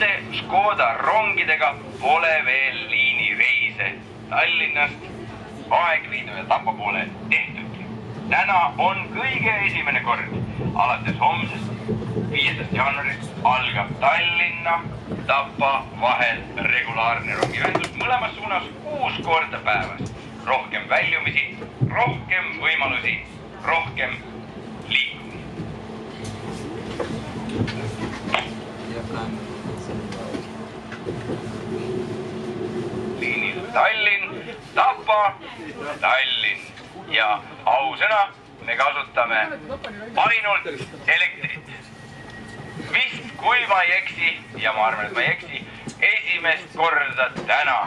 uute Škoda rongidega pole veel liinireise Tallinnast Aegviidu ja Tapa poole tehtudki. Täna on kõige esimene kord. Alates homsest, 5. jaanuarist algab Tallinna Tapa vahel regulaarne rongiühendus mõlemas suunas 6 korda päevas. Rohkem väljumisi, rohkem võimalusi, rohkem liikumisi. Liinil Tallinn, Tapa, Tallinn ja ausõna me kasutame ainult elektrit. Vist kui ma ei eksi, ja ma arvan, et ma ei eksi, esimest korda täna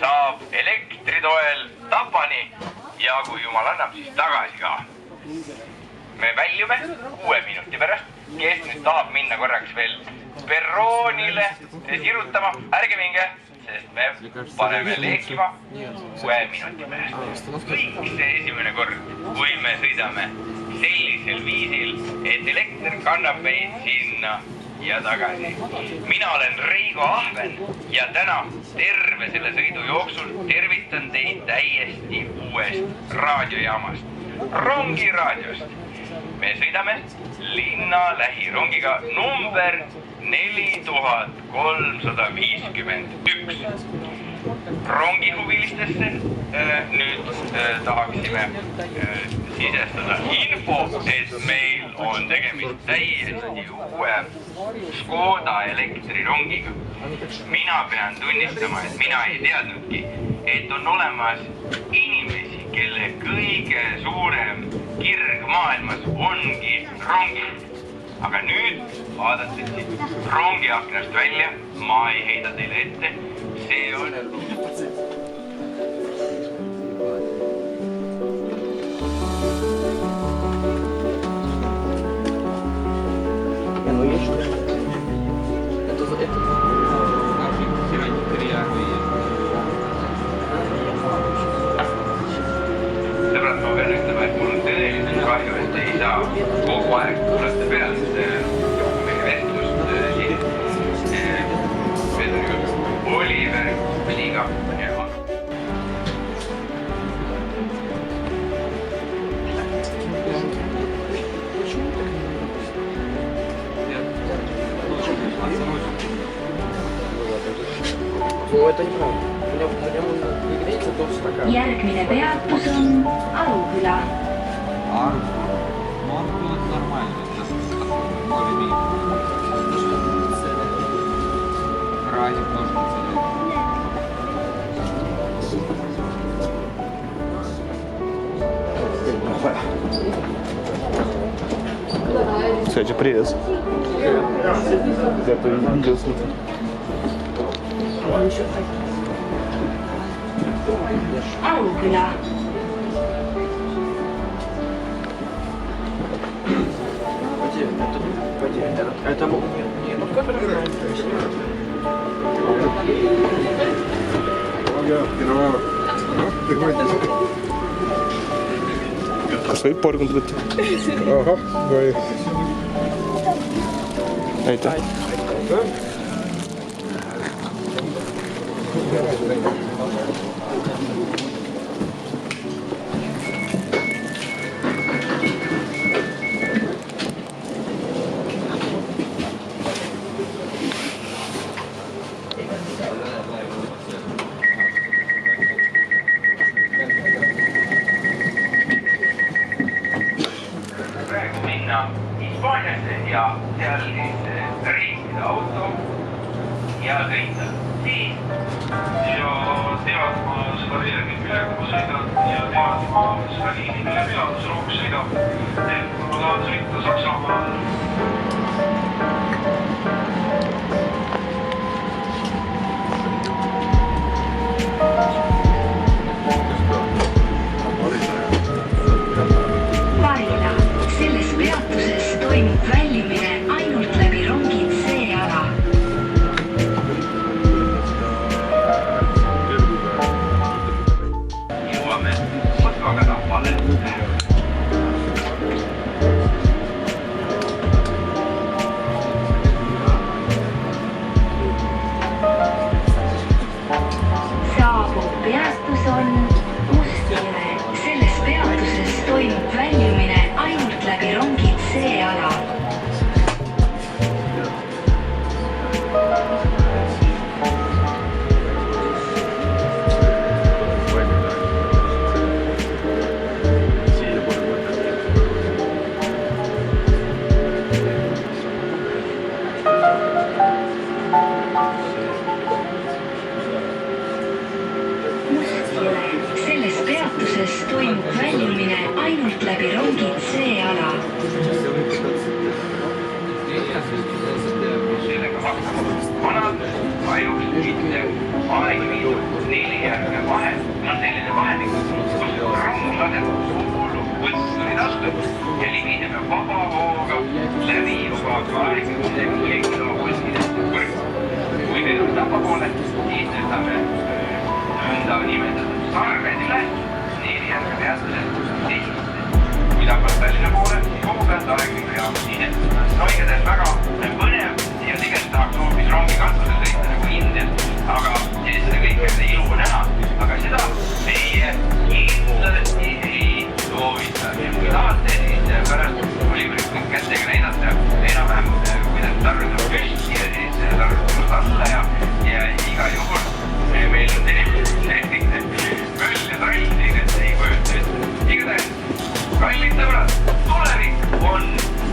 saab elektri toel Tapani ja kui jumal annab, siis tagasi ka. Me väljume 6 minuti pärast, kes nüüd tahab minna korraks veel perroonile sirutama, ärge minge, sest me paneme leekima 6 minuti pärast. Kõik see esimene kord, kui me sõidame sellisel viisil, et elekter kannab meid sinna ja tagasi. Mina olen Reigo Ahven ja täna terve selle sõidu jooksul tervitan teid täiesti uuest raadiojaamast, Rongiraadiost. Me sõidame linna lähirongiga number 4351. Rongihuvilistesse nüüd tahaksime sisestada info, et meil on tegemist täiesti uue Škoda elektrirongiga. Mina pean tunnistama, et mina ei teadnudki, et on olemas inimesi, kelle kõige suurem kirg maailmas ongi rongid. Aga nüüd, vaadates siit rongi aknast välja, ma ei heida teile ette, see on... Sõbrad, ma pean ütlema, et mul on tõeliselt kahju, et ei saa kogu aeg kuulata pealt meie vestlust siin. Meil on ju Oliver Liiga ja Järgmine peatus on Aruküla. Кстати, привет. Я-то видел, смотри. Aruküla. Это не тот, который играет. Kas võib paar kund võtta? Ahah, või... Aitäh. Praegu minna Hispaaniasse ja seal siis riikida auto ja sõita. Siis ja tead ma seda reergi, millega ma sõidan ja tead ma seda liini, mille peal see rong sõidab. Et ma tahan sõita Saksamaal. Varila. Selles peatuses toimub väljumine ainult läbi rongid C-ala. jõuame Moskvaga Tapale. Selles peatuses toimub väljumine ainult läbi rongi C-ala. Sellega hakkavad vanad, ajuks mitte aegviidu neljärgne vahe on selline vahemik, kus rong laseb kuulu võtsuri tastud ja libiseme vaba hooga läbi juba 25 kilo võtsidest kõrgu. Kui meil on tapapoole, siis tõstame nõnda nimetatud sarved üle neljärgne peatusest esiste. Kui tapad Tallinna poole, siis kogu pealt aegviidu jaoks nii. No igatahes väga põnev ja tegelikult tahaks hoopis rongi katusel sõita nagu Indias, aga seda kõike ilu näha, aga seda meie kindlasti ei soovita. Ja kui tahate, siis pärast volikogu kättega näidata enam-vähem, kuidas tarvis on püsti ja siis tarvis on alla ja iga juhul meil on selline möll ja trall siin, et ei kujuta ette. Igatahes, kallid sõbrad, tulevik on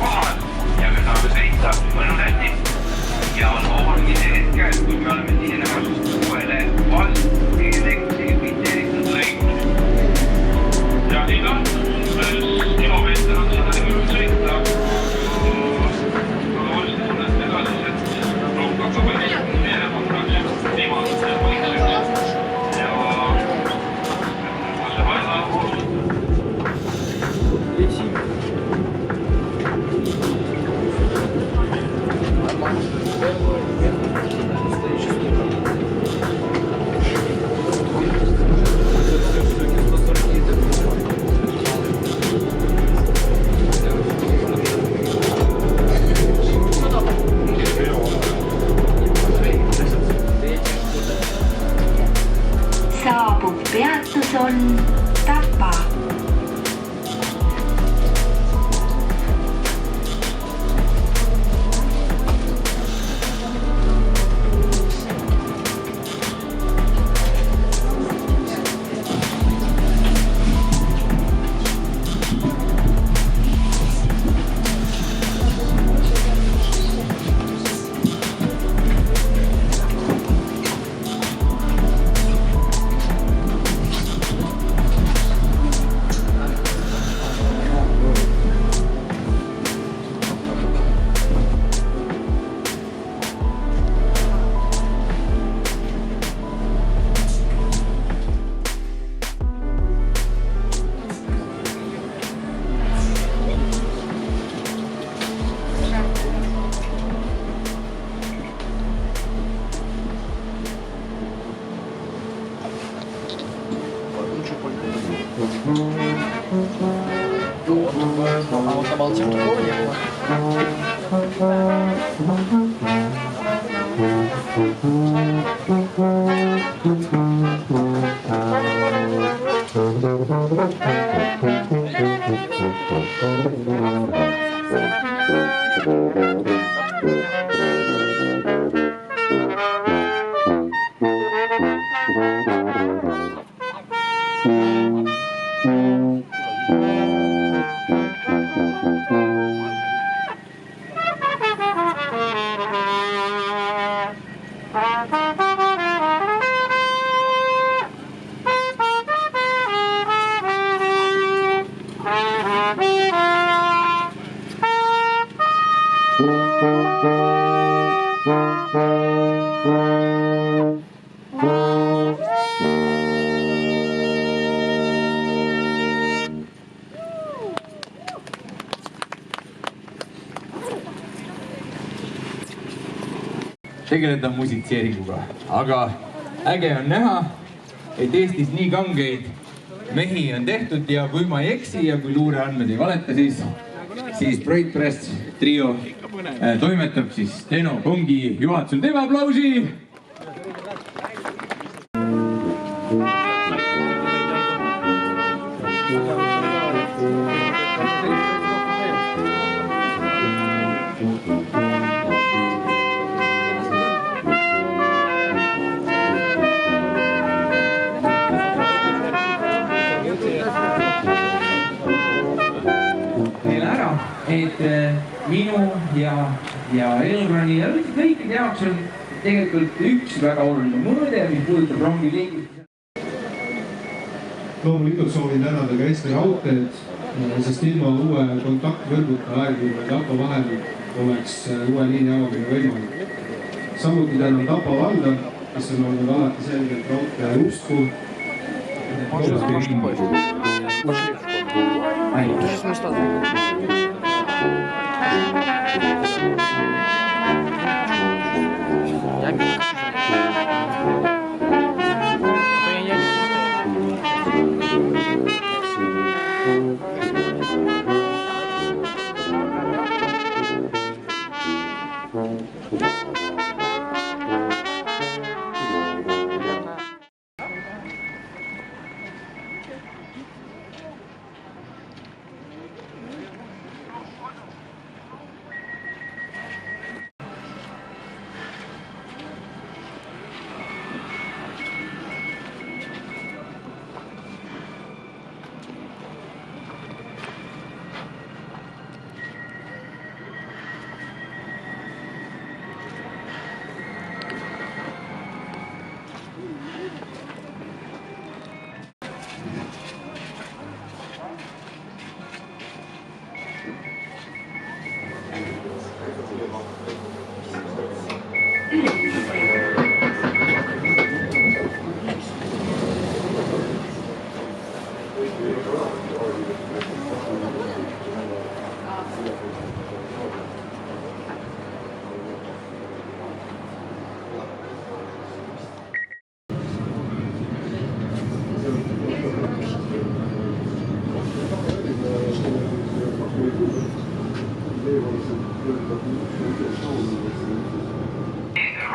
kohal ja me saame sõita mõnusasti ja on ongi see hetk, kui me oleme sisenemas uuele valgelektrisifitseeritud lõigule. Ja nii ta, kilomeeter on 140 sõita. Aga varsti tunnete edasi, et rong hakkab välistada meelekontraks viimased võikseks ja see vaja Saabub peatus on Tapa. tegeleda musitseeringuga, aga äge on näha, et Eestis nii kangeid mehi on tehtud ja kui ma ei eksi ja kui luureandmed ei valeta, siis Bright Press trio toimetab siis Steno Kongi juhatusel. Teeme aplausi! ja Elroni ja kõikide jaoks on tegelikult üks väga oluline mõõde, mis puudutab rongi liiklust. Loomulikult soovin tänada ka Eesti Raudteed, sest ilma uue kontaktvõrguta Aegviru ja Tapa vahel oleks uue liini avamine võimalik. Samuti tänan Tapa valda, kes on olnud alati selgelt raudtee usku.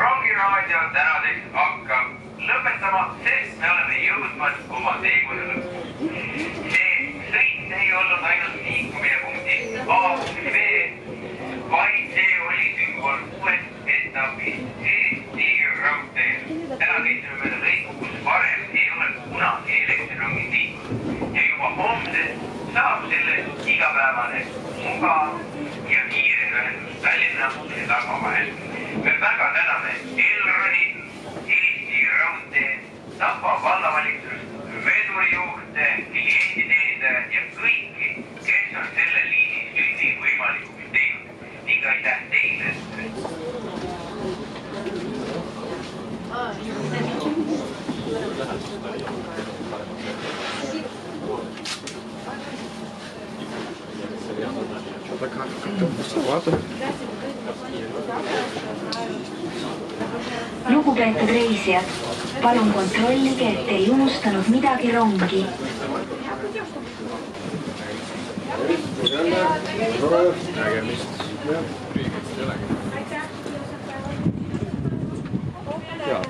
Rongiraadio tänaseks hakkab lõpetama, sest me oleme jõudmas oma teekonna lõppu. See sõit ei olnud ainult liikumine punktist A punkti B, vaid see oli sümbol uuest etapist Eesti Raudteel. Täna sõitsime mööda lõiku, kus varem ei ole kunagi elektrirongid liikunud ja juba homsest saab sellest igapäevane mugav ja kiire ühendus Tallinna ja Tartu vahel. Me väga täname Elroni, Eesti Raudtee, Tapa vallavalitsust, vedurijuhte, klienditeenindajaid ja kõiki, kes on selle liini sündi võimalikuks teinud. Ning aitäh teile. Lugupeetud reisijad, palun kontrollige, et ei unustanud midagi rongi. Jaa,